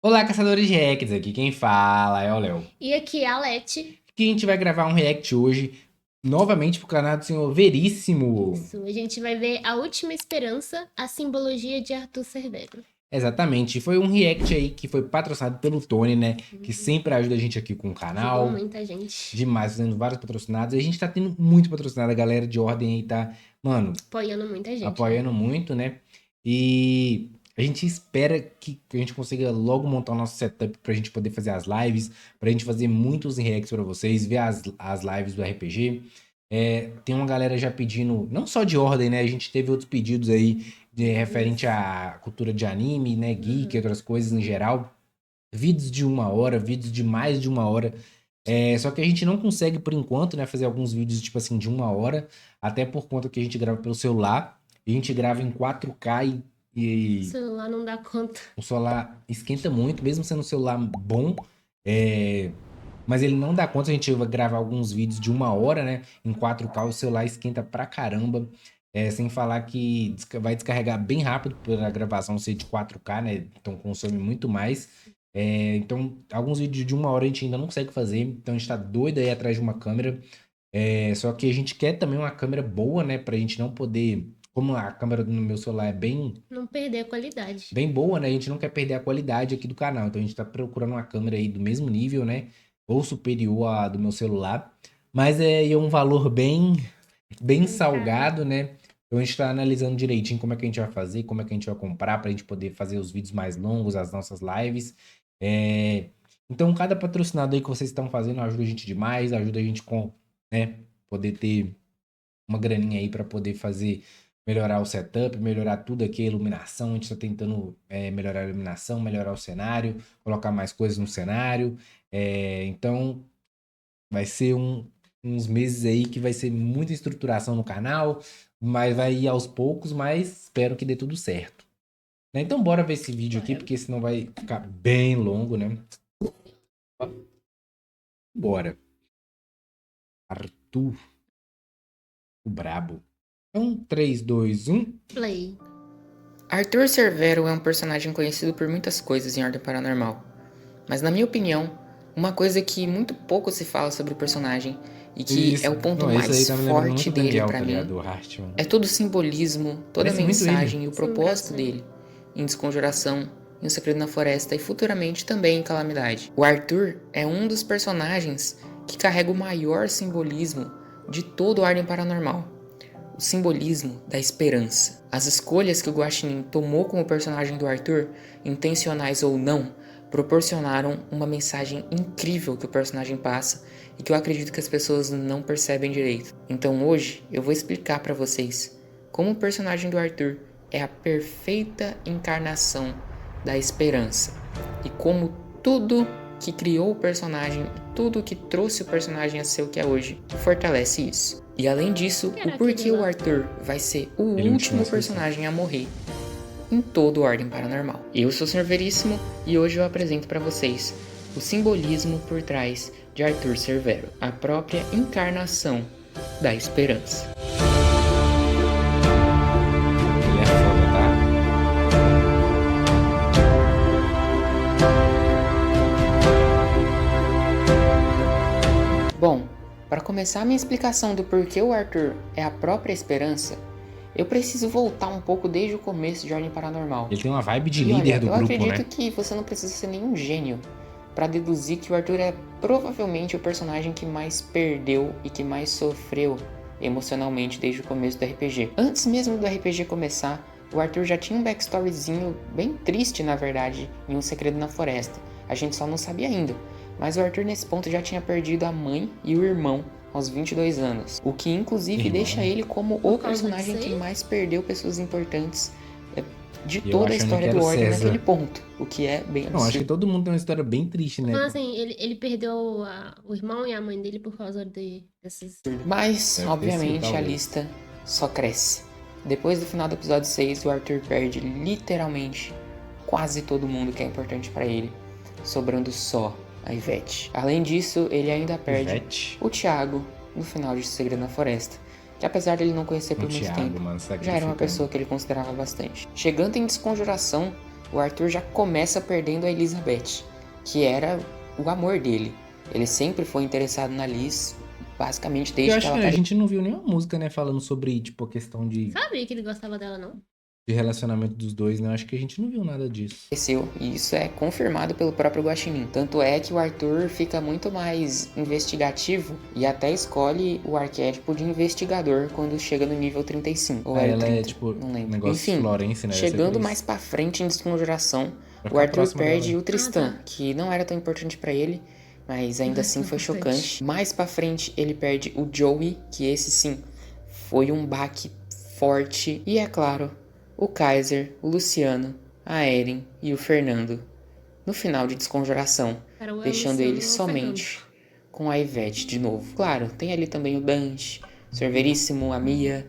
Olá, caçadores de hacks, aqui quem fala é o Léo. E aqui é a Leti. Aqui a gente vai gravar um react hoje, novamente pro canal do senhor Veríssimo. Isso, a gente vai ver A Última Esperança, a simbologia de Arthur Cervero. Exatamente, foi um react aí que foi patrocinado pelo Tony, né? Que sempre ajuda a gente aqui com o Ajudou canal. muita gente. Demais, fazendo vários patrocinados. E a gente tá tendo muito patrocinado, a galera de ordem aí tá, mano, Apoiando muita gente, né? apoiando muito, né? E a gente espera que a gente consiga logo montar o nosso setup pra gente poder fazer as lives, pra gente fazer muitos reacts pra vocês, ver as lives do RPG. Tem uma galera já pedindo, não só de ordem, né? A gente teve outros pedidos aí referente à cultura de anime, né? Geek, outras coisas em geral. Vídeos de 1 hora, vídeos de mais de 1 hora. Só que a gente não consegue, por enquanto, né, fazer alguns vídeos, tipo assim, de 1 hora, até por conta que a gente grava pelo celular, a gente grava em 4K O e celular não dá conta. o celular esquenta muito, mesmo sendo um celular bom, é, mas ele não dá conta, a gente vai gravar alguns vídeos de 1 hora, né, em 4K, o celular esquenta pra caramba, sem falar que vai descarregar bem rápido pela gravação ser de 4K, né, então consome muito mais. Então, alguns vídeos de 1 hora a gente ainda não consegue fazer, então a gente tá doido aí atrás de uma câmera. Só que a gente quer também uma câmera boa, né? Pra gente não poder. Como a câmera do meu celular é Não perder a qualidade. bem boa, né? A gente não quer perder a qualidade aqui do canal. Então a gente tá procurando uma câmera aí do mesmo nível, né? Ou superior à do meu celular. Mas é um valor bem Bem caro. salgado, né? Então a gente tá analisando direitinho como é que a gente vai fazer, como é que a gente vai comprar pra gente poder fazer os vídeos mais longos, as nossas lives. É, Então, cada patrocinado aí que vocês estão fazendo ajuda a gente demais, ajuda a gente com, né, poder ter uma graninha aí para poder fazer, melhorar o setup, melhorar tudo aqui, a iluminação. A gente está tentando melhorar a iluminação, melhorar o cenário, colocar mais coisas no cenário. Então, vai ser uns meses aí que vai ser muita estruturação no canal, mas vai ir aos poucos, mas espero que dê tudo certo. Né? Então, bora ver esse vídeo aqui, Bora. porque senão vai ficar bem longo, né? Bora. Arthur, o brabo. Então, 3, 2, 1. Play. Arthur Cervero é um personagem conhecido por muitas coisas em Ordem Paranormal, mas na minha opinião, uma coisa que muito pouco se fala sobre o personagem e que é Isso. o ponto Não, esse aí mais tá me lembrando forte muito o dele Daniel, pra tá ligado? mim Do Hartman. é todo o simbolismo, toda a Parece muito ele. mensagem e o propósito Assombração. dele em Desconjuração, em O Segredo na Floresta e futuramente também em Calamidade. O Arthur é um dos personagens que carrega o maior simbolismo de todo Ordem Paranormal. O simbolismo da esperança. As escolhas que o Guaxinim tomou com o personagem do Arthur, intencionais ou não, proporcionaram uma mensagem incrível que o personagem passa e que eu acredito que as pessoas não percebem direito. Então hoje eu vou explicar para vocês como o personagem do Arthur é a perfeita encarnação da esperança e como tudo que criou o personagem, tudo que trouxe o personagem a ser o que é hoje, fortalece isso. E além disso, Que era o porquê aquele o lá? Arthur vai ser o Ele é um último desconhecido. personagem a morrer em todo o Ordem Paranormal. Eu sou o Sr. Veríssimo e hoje eu apresento para vocês o simbolismo por trás de Arthur Cervero, a própria encarnação da esperança. Ele é foda, tá? Bom, para começar a minha explicação do porquê o Arthur é a própria esperança, eu preciso voltar um pouco desde o começo de Ordem Paranormal. Ele tem uma vibe de E líder olha, do eu grupo, acredito né? que você não precisa ser nenhum gênio para deduzir que o Arthur é provavelmente o personagem que mais perdeu e que mais sofreu emocionalmente desde o começo do RPG. Antes mesmo do RPG começar, o Arthur já tinha um backstoryzinho bem triste, na verdade, em Um Segredo na Floresta. A gente só não sabia ainda, mas o Arthur nesse ponto já tinha perdido a mãe e o irmão aos 22 anos, o que inclusive Irmão. deixa ele como o Por causa personagem disso que aí? mais perdeu pessoas importantes de E eu toda a achando história que era do o Ordem César. naquele ponto, o que é bem Não, acho que absurdo. todo mundo tem uma história bem triste, né? Então, assim, ele perdeu o irmão e a mãe dele por causa dessas. Mas, Deve ter sido, obviamente, a talvez. lista só cresce. Depois do final do episódio 6, o Arthur perde literalmente quase todo mundo que é importante pra ele, sobrando só a Ivete. Além disso, ele ainda perde Ivete. o Thiago no final de Segredo na Floresta, que apesar dele não conhecer O por muito Thiago, tempo, mano, já era uma sacrificando. pessoa que ele considerava bastante. Chegando em Desconjuração, o Arthur já começa perdendo a Elizabeth, que era o amor dele. Ele sempre foi interessado na Liz, basicamente Eu desde que acho ela que a gente não viu nenhuma música, né, falando sobre, tipo, a questão Sabia que ele gostava dela, não? de relacionamento dos dois, né? Eu acho que a gente não viu nada disso. apareceu, e isso é confirmado pelo próprio Guaxinim. Tanto é que o Arthur fica muito mais investigativo e até escolhe o arquétipo de investigador quando chega no nível 35. Ou Aí era o ela 30, é, tipo, não lembro. negócio Enfim, Florence, né? Deve ser por chegando isso. mais pra frente em Desconjuração, Vai o ficar Arthur próxima dela. perde o Tristan, tá. que não era tão importante pra ele, mas ainda Não é assim tão foi importante. chocante. Mais pra frente ele perde o Joey, que esse sim foi um baque forte. E é claro, o Kaiser, o Luciano, a Eren e o Fernando no final de Desconjuração, Cara, o deixando Luciano ele ou o somente com a Ivete de novo. Claro, tem ali também o Dante, o Sr. Veríssimo, a Mia,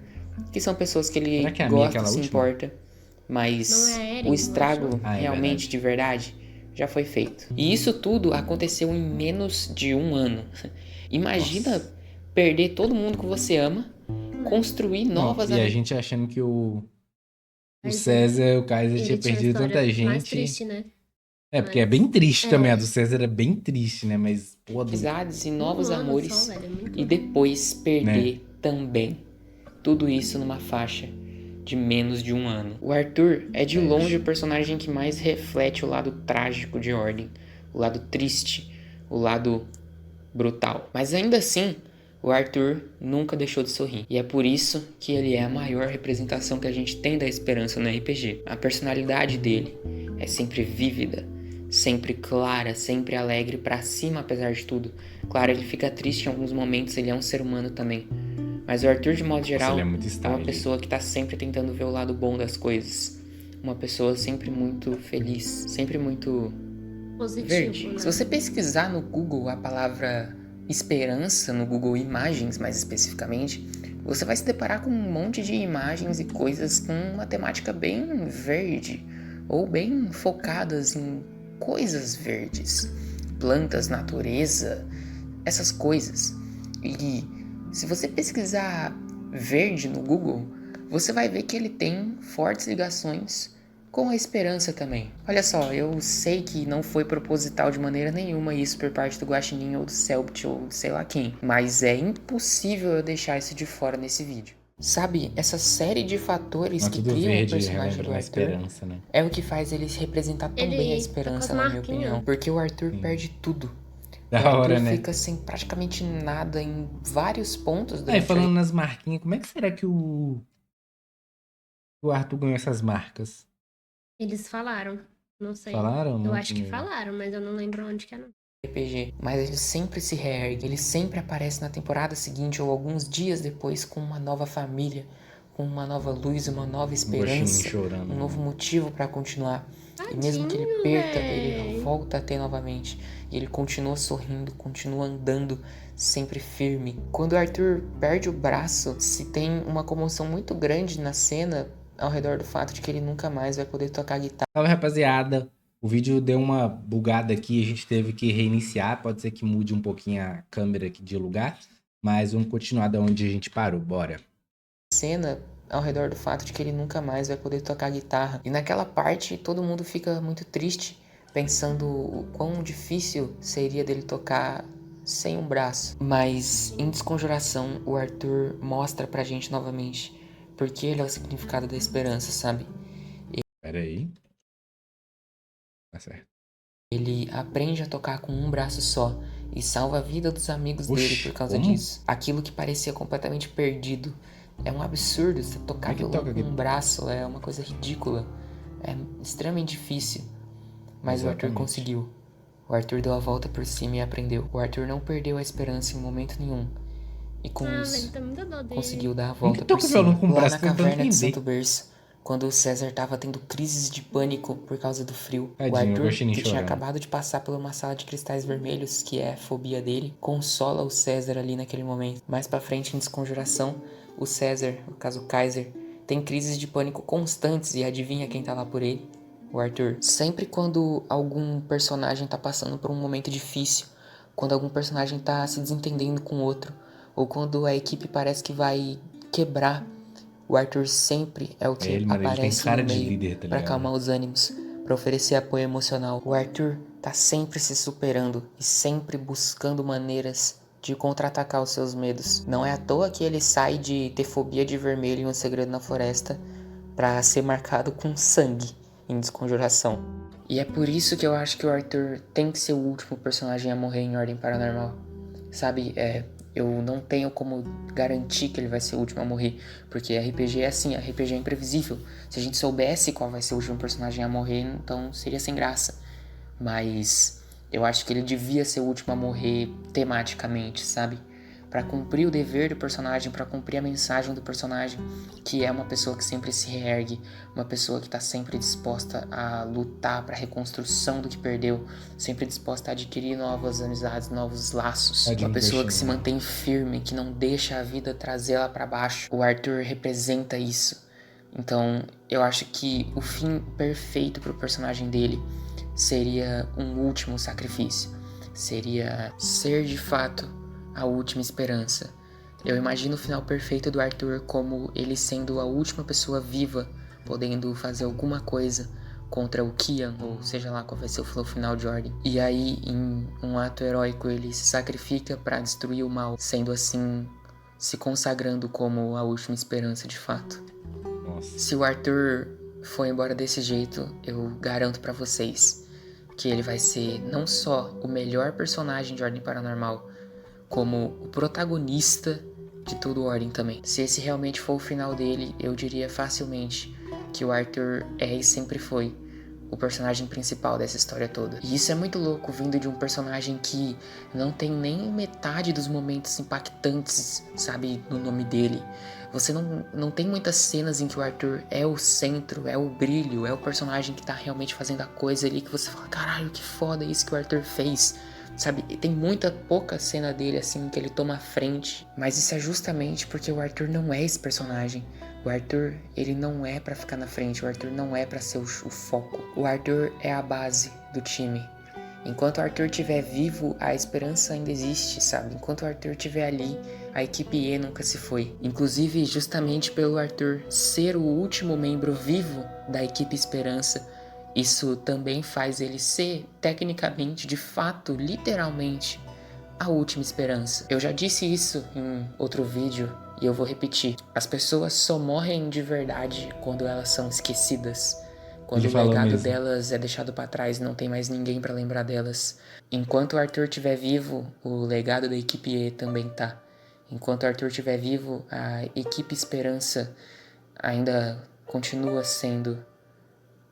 que são pessoas que ele Será que é a Mia gosta, aquela se última? importa, mas Não é a Eren, o eu estrago acho. É realmente verdade. de verdade já foi feito. E isso tudo aconteceu em menos de um ano. Imagina Nossa. perder todo mundo que você ama, construir Não, novas e a amizades. gente achando que o Kaiser, O Kaiser ele tinha tinha a perdido história tanta mais gente. triste, né? É, porque é Mas. bem triste também. A É. do César é bem triste, né? Mas, pô, E Um novos ano amores só, velho. É muito. e depois né? perder também. Tudo isso numa faixa de menos de um ano. O Arthur é de longe o personagem que mais reflete o lado trágico de Ordem, o lado triste, o lado brutal. Mas ainda assim, o Arthur nunca deixou de sorrir. E é por isso que ele é a maior representação que a gente tem da esperança no RPG. A personalidade dele é sempre vívida, sempre clara, sempre alegre, pra cima apesar de tudo. Claro, ele fica triste em alguns momentos, ele é um ser humano também. Mas o Arthur, de modo geral, ele é muito é uma style. pessoa que tá sempre tentando ver o lado bom das coisas. Uma pessoa sempre muito feliz, sempre muito Positivo, verde. né? Se você pesquisar no Google a palavra esperança, no Google Imagens mais especificamente, você vai se deparar com um monte de imagens e coisas com uma temática bem verde ou bem focadas em coisas verdes, plantas, natureza, essas coisas. E se você pesquisar verde no Google, você vai ver que ele tem fortes ligações com a esperança também. Olha só, eu sei que não foi proposital de maneira nenhuma isso por parte do Guaxinim ou do Cellbit ou sei lá quem, mas é impossível eu deixar isso de fora nesse vídeo. Sabe, essa série de fatores Mas que tudo criam o verde personagem do relembra a Arthur esperança, né? é o que faz ele se representar tão Ele bem a tá com esperança, as na minha marquinhas. opinião. Porque o Arthur Sim. perde tudo. O Da Arthur hora, né? fica sem praticamente nada em vários pontos Aí, durante falando nas marquinhas, como é que será que o Arthur ganhou essas marcas? Eles falaram. Não sei. Falaram? Eu Não, acho que não- falaram, mas eu não lembro onde que é, não. RPG, mas ele sempre se reergue, ele sempre aparece na temporada seguinte ou alguns dias depois com uma nova família, com uma nova luz, uma nova Um Guaxinim esperança, chorando. um novo motivo pra continuar. E mesmo que ele Tadinho, perca, véi. ele volta a ter novamente. E ele continua sorrindo, continua andando, sempre firme. Quando o Arthur perde o braço, se tem uma comoção muito grande na cena ao redor do fato de que ele nunca mais vai poder tocar guitarra. Salve, rapaziada. O vídeo deu uma bugada aqui, a gente teve que reiniciar. Pode ser que mude um pouquinho a câmera aqui de lugar, mas vamos continuar da onde a gente parou. Bora. Cena ao redor do fato de que ele nunca mais vai poder tocar guitarra. E naquela parte todo mundo fica muito triste, pensando o quão difícil seria dele tocar sem um braço. Mas em Desconjuração, o Arthur mostra pra gente novamente porque ele é o significado da esperança, sabe? Pera aí. Tá certo. Ele aprende a tocar com um braço só e salva a vida dos amigos Oxi, dele por causa como? disso. Aquilo que parecia completamente perdido. É um absurdo você tocar Como é que violão toca com aqui? um braço, é uma coisa ridícula. É extremamente difícil. Mas o Arthur Exatamente. conseguiu. O Arthur deu a volta por cima e aprendeu. O Arthur não perdeu a esperança em momento nenhum. E com Ah, isso, velho, tá muita dó dele. conseguiu dar a Como que volta por toca violão cima. com o Lá braço? na Tô tentando caverna de entender. Santo Berço, quando o César tava tendo crises de pânico por causa do frio, Tadinho, o o Arthur, Guaxinim que tinha chorando. acabado de passar por uma sala de cristais vermelhos, que é a fobia dele, consola o César ali naquele momento. Mais pra frente, em Desconjuração, o César, no caso o Kaiser, tem crises de pânico constantes e adivinha quem tá lá por ele? O Arthur. Sempre quando algum personagem tá passando por um momento difícil, quando algum personagem tá se desentendendo com o outro, ou quando a equipe parece que vai quebrar, o Arthur sempre é o que Ele, mano, ele tem aparece cara no de meio líder, tá pra ligado? acalmar os ânimos, para oferecer apoio emocional. O Arthur tá sempre se superando e sempre buscando maneiras de contra-atacar os seus medos. Não é à toa que ele sai de ter fobia de vermelho em Um Segredo na Floresta para ser marcado com sangue em Desconjuração. E é por isso que eu acho que o Arthur tem que ser o último personagem a morrer em Ordem Paranormal. Sabe, eu não tenho como garantir que ele vai ser o último a morrer, porque RPG é assim, RPG é imprevisível. Se a gente soubesse qual vai ser o último personagem a morrer, então seria sem graça. Mas eu acho que ele devia ser o último a morrer tematicamente, sabe? Pra cumprir o dever do personagem, pra cumprir a mensagem do personagem, que é uma pessoa que sempre se reergue, uma pessoa que tá sempre disposta a lutar pra reconstrução do que perdeu, sempre disposta a adquirir novas amizades, novos laços, uma pessoa que se mantém firme, que não deixa a vida trazer ela pra baixo. O Arthur representa isso. Então, eu acho que o fim perfeito pro personagem dele seria um último sacrifício. Seria ser de fato a última esperança. Eu imagino o final perfeito do Arthur como ele sendo a última pessoa viva, podendo fazer alguma coisa contra o Kian, ou seja lá qual vai ser o final de Ordem. E aí, em um ato heróico, ele se sacrifica para destruir o mal, sendo assim, se consagrando como a última esperança de fato. Nossa. Se o Arthur for embora desse jeito, eu garanto pra vocês que ele vai ser não só o melhor personagem de Ordem Paranormal, como o protagonista de todo o Ordem também. Se esse realmente for o final dele, eu diria facilmente que o Arthur é e sempre foi o personagem principal dessa história toda. E isso é muito louco, vindo de um personagem que não tem nem metade dos momentos impactantes, sabe, no nome dele. Você não tem muitas cenas em que o Arthur é o centro, é o brilho, é o personagem que tá realmente fazendo a coisa ali, que você fala, caralho, que foda isso que o Arthur fez. Sabe, tem pouca cena dele assim que ele toma a frente, mas isso é justamente porque o Arthur não é esse personagem. O Arthur, ele não é pra ficar na frente, o Arthur não é pra ser o foco. O Arthur é a base do time. Enquanto o Arthur estiver vivo, a esperança ainda existe, sabe? Enquanto o Arthur estiver ali, a equipe E nunca se foi. Inclusive, justamente pelo Arthur ser o último membro vivo da equipe Esperança, isso também faz ele ser, tecnicamente, de fato, literalmente, a última esperança. Eu já disse isso em outro vídeo e eu vou repetir. As pessoas só morrem de verdade quando elas são esquecidas. Quando o legado delas é deixado pra trás e não tem mais ninguém pra lembrar delas. Enquanto o Arthur estiver vivo, o legado da equipe E também tá. Enquanto o Arthur estiver vivo, a equipe Esperança ainda continua sendo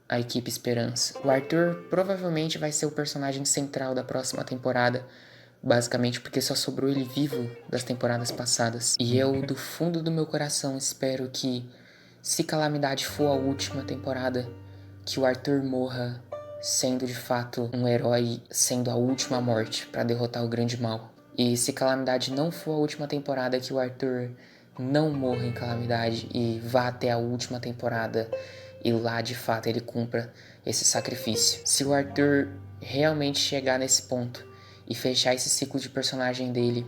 a equipe Esperança. O Arthur provavelmente vai ser o personagem central da próxima temporada, basicamente porque só sobrou ele vivo das temporadas passadas. E eu, do fundo do meu coração, espero que, se Calamidade for a última temporada, que o Arthur morra sendo de fato um herói, sendo a última morte para derrotar o grande mal. E se Calamidade não for a última temporada, que o Arthur não morra em Calamidade e vá até a última temporada e lá de fato ele cumpra esse sacrifício. Se o Arthur realmente chegar nesse ponto e fechar esse ciclo de personagem dele,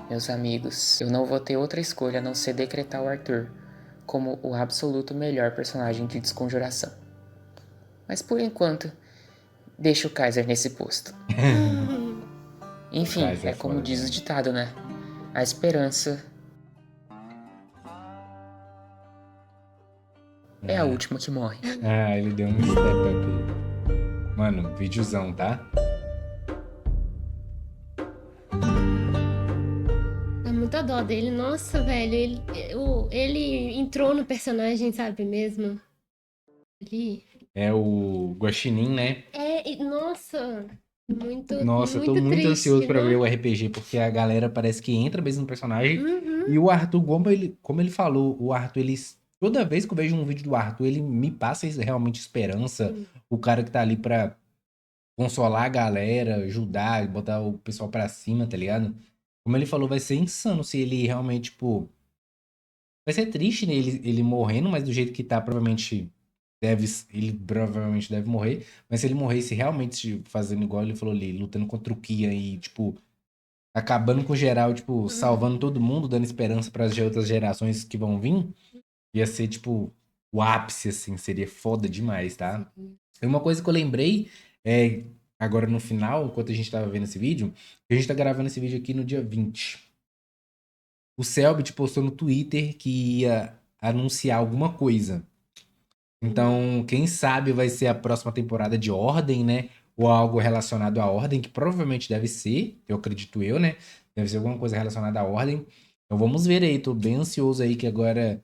meus amigos, eu não vou ter outra escolha a não ser decretar o Arthur como o absoluto melhor personagem de Desconjuração. Mas por enquanto, deixa o Kaiser nesse posto. Enfim, é como diz o ditado, né? A esperança é a última que morre. Ah, ele deu um step up. Mano, videozão, tá? Dá muita dó dele. Nossa, velho. Ele entrou no personagem, sabe mesmo? É o Guaxinim, né? Nossa. Nossa, eu tô muito triste, ansioso pra né? ver o RPG, porque a galera parece que entra mesmo no personagem. E o Arthur, como ele falou, o Arthur, toda vez que eu vejo um vídeo do Arthur, ele me passa realmente esperança. O cara que tá ali pra consolar a galera, ajudar, botar o pessoal pra cima, tá ligado? Como ele falou, vai ser insano se ele realmente, tipo. Vai ser triste, né, ele morrendo, mas do jeito que tá, ele provavelmente deve morrer. Mas se ele morresse realmente fazendo igual ele falou ali, lutando contra o Kian e, tipo, acabando com geral, tipo, salvando todo mundo, dando esperança para as outras gerações que vão vir, ia ser, tipo, o ápice, assim, seria foda demais, tá? E uma coisa que eu lembrei, agora no final, enquanto a gente tava vendo esse vídeo, a gente tá gravando esse vídeo aqui no dia 20. O Selbit postou no Twitter que ia anunciar alguma coisa. Então, quem sabe vai ser a próxima temporada de Ordem, né? Ou algo relacionado à Ordem, que provavelmente deve ser, eu acredito eu, né? Deve ser alguma coisa relacionada à Ordem. Então vamos ver aí, tô bem ansioso aí que agora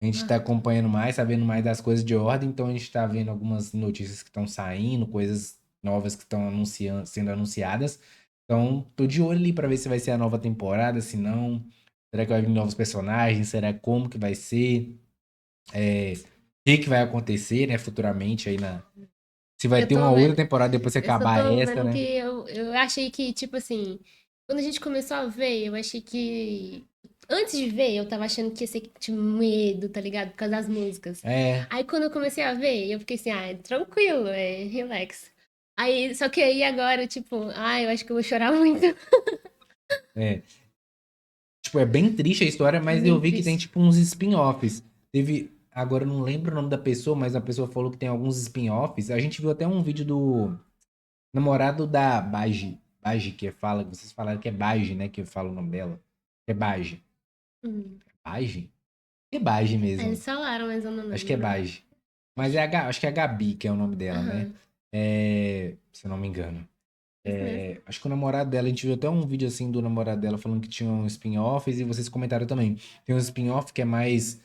a gente tá acompanhando mais, sabendo mais das coisas de Ordem, então a gente tá vendo algumas notícias que estão saindo, coisas novas que estão sendo anunciadas. Então, tô de olho ali pra ver se vai ser a nova temporada, se não, será que vai vir novos personagens, será como que vai ser? O que que vai acontecer, né, futuramente aí se vai Eu ter uma tô outra vendo, temporada depois que eu só acabar tô essa, vendo que né? eu achei que, tipo assim, quando a gente começou a ver, eu achei que. Antes de ver, eu tava achando que ia ser tipo, medo, tá ligado? Por causa das músicas. É, Aí quando eu comecei a ver, eu fiquei assim, ah, tranquilo, relax. Aí, só que aí agora, tipo, eu acho que eu vou chorar muito. é. Tipo, é bem triste a história, mas eu Muito vi que tem, triste. tipo, uns spin-offs. Agora eu não lembro o nome da pessoa, mas a pessoa falou que tem alguns spin-offs. A gente viu até um vídeo do namorado da Baji. Baji, que fala, vocês falaram que é Baji, né? Que fala o nome dela. É Baji. Hum. Baji? É Baji Aí mesmo. eles falaram, mas eu não Acho que é lembro. Baji. Mas acho que é a Gabi, que é o nome dela, né? Aham, Se eu não me engano. isso mesmo. Acho que o namorado dela, a gente viu até um vídeo assim do namorado dela falando que tinha um spin-offs e vocês comentaram também. Tem um spin-off que é mais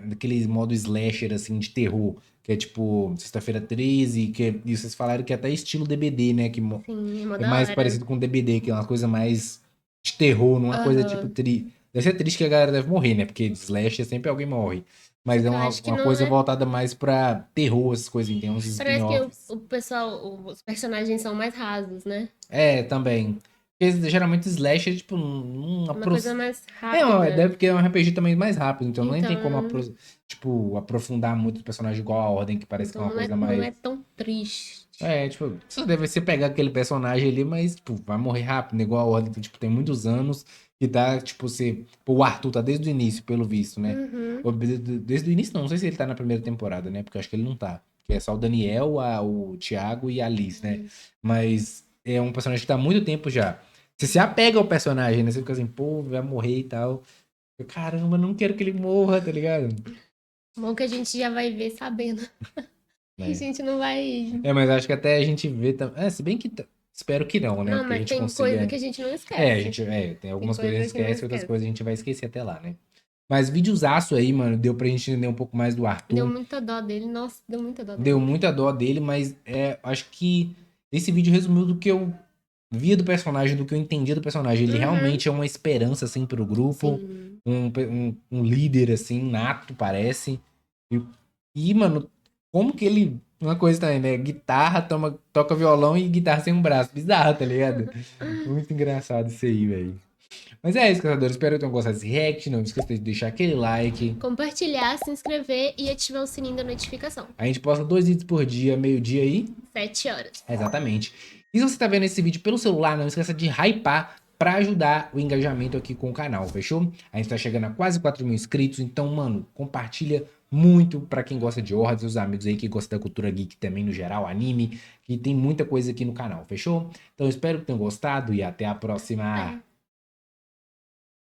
daquele modo slasher, assim, de terror, que é tipo Sexta-feira 13, e vocês falaram que é até estilo DBD, né? Sim, é mó É da mais hora. parecido com DBD, que é uma coisa mais de terror, não é uma coisa tipo Aham. tri. Deve ser triste que a galera deve morrer, né? Porque slasher sempre alguém morre. Só Mas é que eu uma, acho que uma não coisa é. voltada mais pra terror, essas coisas. Tem uns Parece que spin-offs. o pessoal, os personagens são mais rasos, né? Também. Porque geralmente slasher, tipo, não Uma coisa mais deve rápida. porque é um RPG também mais rápido, então nem tem como, Então, tipo, aprofundar muito o personagem igual a Ordem, que parece que é então uma não é, coisa não mais. é tão triste. Tipo, só deve ser pegar aquele personagem ali, mas, tipo, vai morrer rápido, né? Igual a Ordem, que, tipo, tem muitos anos e dá, tipo, pô, o Arthur tá desde o início, pelo visto, né? Uhum. Ou desde o início, não sei se ele tá na primeira temporada, né? Porque eu acho que ele não tá. Que é só o Daniel, o Thiago e a Alice, né? Mas é um personagem que tá há muito tempo já. Você se apega ao personagem, né? Você fica assim, pô, vai morrer e tal. Caramba, não quero que ele morra, tá ligado? Bom que a gente já vai ver sabendo. A É. gente não vai. Mas acho que até a gente vê também. Se bem que. Espero que não, né? Não, Que a mas gente tem coisa que consiga. a gente não A esquece. gente. Tem Tem algumas coisas que a coisa gente que não esquece, outras esquece. coisas a gente vai esquecer até lá, né? Mas videozaço aí, mano, deu pra gente entender um pouco mais do Deu Arthur. muita dó dele. Nossa, deu muita dó Deu dele. muita dó dele, mas acho que esse vídeo resumiu do que eu via do personagem, do que eu entendia do personagem. Ele Uhum. realmente é uma esperança, assim, pro grupo. Sim. Um líder, assim, nato, parece. E, mano, como que ele. Uma coisa também, né? Guitarra, toca violão e guitarra sem um braço. Bizarro, tá ligado? Muito engraçado isso aí, velho. Mas é isso, caçadores. Espero que tenham gostado desse react. Não esqueça de deixar aquele like. Compartilhar, se inscrever e ativar o sininho da notificação. A gente posta 2 vídeos por dia, meio-dia aí. 7 horas. Exatamente. E se você tá vendo esse vídeo pelo celular, não esqueça de hypar pra ajudar o engajamento aqui com o canal, fechou? A gente tá chegando a quase 4.000 inscritos, então, mano, compartilha muito pra quem gosta de Horda, seus amigos aí que gostam da cultura geek também no geral, anime, que tem muita coisa aqui no canal, fechou? Então espero que tenham gostado e até a próxima. É.